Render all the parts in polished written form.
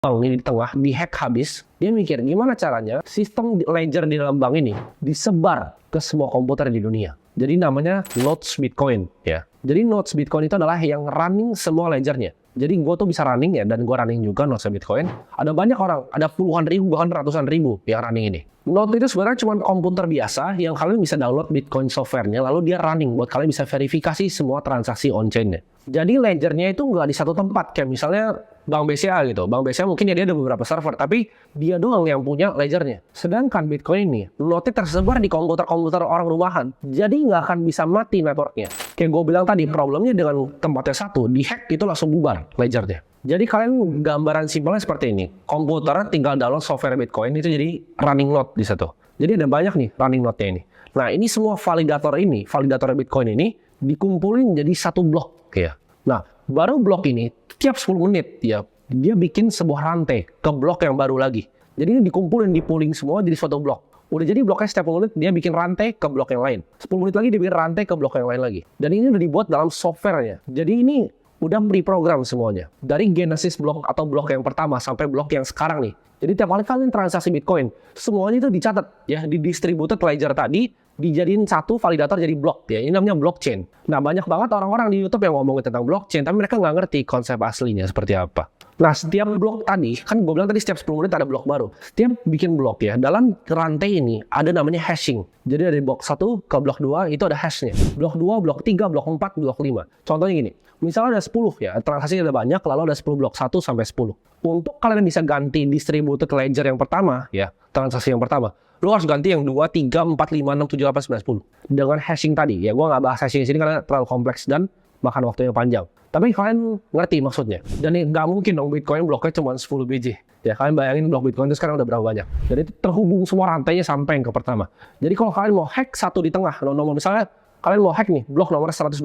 bank ini di tengah dihack habis, dia mikir gimana caranya sistem ledger di dalam bank ini disebar ke semua komputer di dunia. Jadi namanya nodes Bitcoin ya. Jadi nodes Bitcoin itu adalah yang running semua ledgernya. Jadi gue tuh bisa running ya, dan gue running juga nodes Bitcoin. Ada banyak orang, ada puluhan ribu bahkan ratusan ribu yang running ini. Node itu sebenarnya cuma komputer biasa yang kalian bisa download Bitcoin software-nya, lalu dia running buat kalian bisa verifikasi semua transaksi on-chain-nya. Jadi ledgernya itu nggak di satu tempat, kayak misalnya Bank BCA gitu. Bank BCA mungkin ya dia ada beberapa server, tapi dia doang yang punya ledgernya. Sedangkan Bitcoin ini, node tersebar di komputer-komputer orang rumahan, jadi nggak akan bisa mati networknya. Kayak gue bilang tadi, problemnya dengan tempatnya satu, dihack itu langsung bubar ledgernya. Jadi kalian gambaran simpelnya seperti ini. Komputer tinggal download software Bitcoin itu jadi running node di situ. Jadi ada banyak nih running node-nya ini. Nah ini semua validator Bitcoin ini dikumpulin jadi satu blok ya. Nah baru blok ini tiap 10 menit ya dia bikin sebuah rantai ke blok yang baru lagi. Jadi ini dikumpulin, dipooling semua jadi suatu blok. Udah jadi bloknya setiap 10 menit dia bikin rantai ke blok yang lain. 10 menit lagi dia bikin rantai ke blok yang lain lagi. Dan ini udah dibuat dalam softwarenya. Jadi ini udah pre-program semuanya. Dari genesis blok atau blok yang pertama sampai blok yang sekarang nih. Jadi tiap kali kalian transaksi Bitcoin, semuanya itu dicatat ya di distributed ledger tadi, dijadiin satu validator jadi blok ya. Ini namanya blockchain. Nah, banyak banget orang-orang di YouTube yang ngomongin tentang blockchain, tapi mereka nggak ngerti konsep aslinya seperti apa. Nah, setiap blok tadi, kan gue bilang tadi setiap 10 menit ada blok baru. Setiap bikin blok ya, dalam rantai ini ada namanya hashing. Jadi dari blok 1 ke blok 2 itu ada hashnya. Blok 2, blok 3, blok 4, blok 5. Contohnya gini, misalnya ada 10 ya, transaksinya ada banyak, lalu ada 10 blok 1 sampai 10. Untuk kalian bisa ganti distributed ledger yang pertama ya, transaksi yang pertama, lu harus ganti yang 2, 3, 4, 5, 6, 7, 8, 9, 10. Dengan hashing tadi. Ya gue nggak bahas hashing di sini karena terlalu kompleks dan makan waktu yang panjang. Tapi kalian ngerti maksudnya. Dan nggak mungkin dong Bitcoin bloknya cuma 10 biji. Ya kalian bayangin blok Bitcoin itu sekarang udah berapa banyak. Jadi itu terhubung semua rantainya sampai yang ke pertama. Jadi kalau kalian mau hack satu di tengah, nomor misalnya kalian mau hack nih blok nomor 120.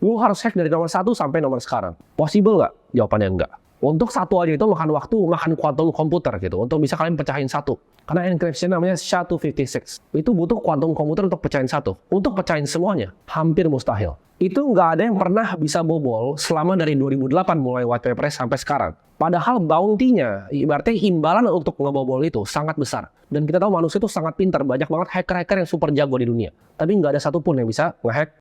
Lu harus hack dari nomor 1 sampai nomor sekarang. Possible nggak? Jawabannya enggak. Untuk satu aja itu makan waktu, makan kuantum komputer gitu. Untuk bisa kalian pecahin satu. Karena encryption namanya SHA-256. Itu butuh kuantum komputer untuk pecahin satu. Untuk pecahin semuanya, hampir mustahil. Itu nggak ada yang pernah bisa bobol selama dari 2008 mulai white paper sampai sekarang. Padahal bounty-nya, ibaratnya imbalan untuk ngebobol itu sangat besar. Dan kita tahu manusia itu sangat pintar. Banyak banget hacker-hacker yang super jago di dunia. Tapi nggak ada satupun yang bisa ngehack